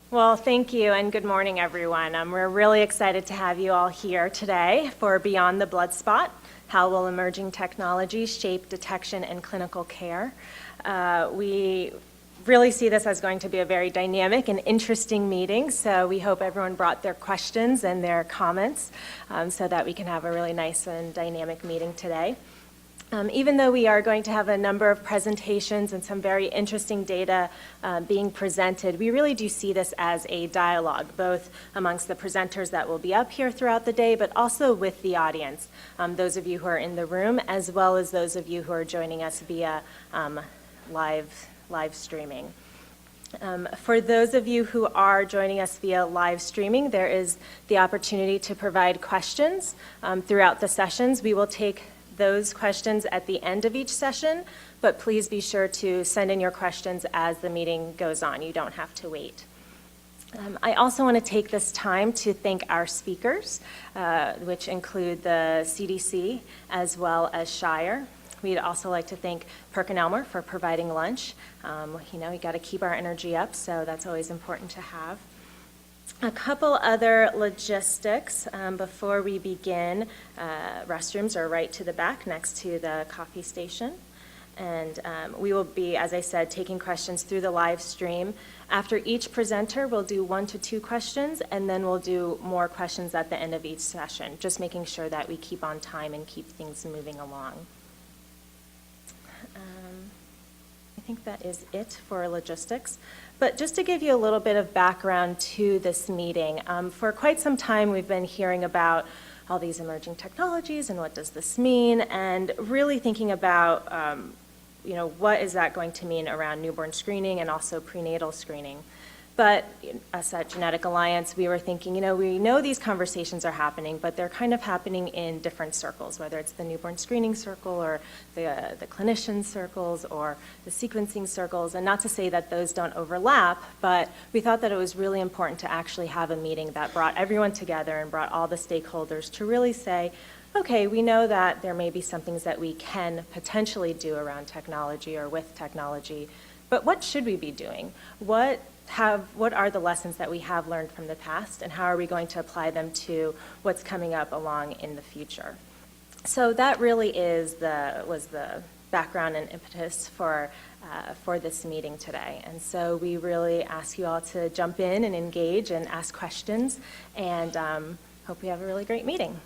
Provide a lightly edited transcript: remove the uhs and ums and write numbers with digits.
Well, thank you and good morning, everyone. We're really excited to have you all here today for Beyond the Bloodspot, How Will Emerging Technologies Shape Detection and Clinical Care? We really see this as going to be a very dynamic and interesting meeting, so we hope everyone brought their questions and their comments so that we can have a really nice and dynamic meeting today. Even though we are going to have a number of presentations and some very interesting data being presented, we really do see this as a dialogue, both amongst the presenters that will be up here throughout the day, but also with the audience, those of you who are in the room, as well as those of you who are joining us via live streaming. For those of you who are joining us via live streaming, there is the opportunity to provide questions throughout the sessions. We will take those questions at the end of each session, but please be sure to send in your questions as the meeting goes on. You don't have to wait. I also want to take this time to thank our speakers, which include the CDC as well as Shire. We'd also like to thank PerkinElmer for providing lunch. We got to keep our energy up, so that's always important to have. A couple other logistics before we begin. Restrooms are right to the back next to the coffee station. And we will be, as I said, taking questions through the live stream. After each presenter, we'll do 1 to 2 questions, and then we'll do more questions at the end of each session, just making sure that we keep on time and keep things moving along. I think that is it for logistics. But just to give you a little bit of background to this meeting, for quite some time we've been hearing about all these emerging technologies and what does this mean, and really thinking about what is that going to mean around newborn screening and also prenatal screening. But us at Genetic Alliance, we were thinking, we know these conversations are happening, but they're kind of happening in different circles, whether it's the newborn screening circle or the clinician circles or the sequencing circles. And not to say that those don't overlap, but we thought that it was really important to actually have a meeting that brought everyone together and brought all the stakeholders to really say, okay, we know that there may be some things that we can potentially do around technology or with technology, but what should we be doing? What are the lessons that we have learned from the past, and how are we going to apply them to what's coming up along in the future? So that really was the background and impetus for this meeting today. And so we really ask you all to jump in and engage and ask questions, and hope we have a really great meeting.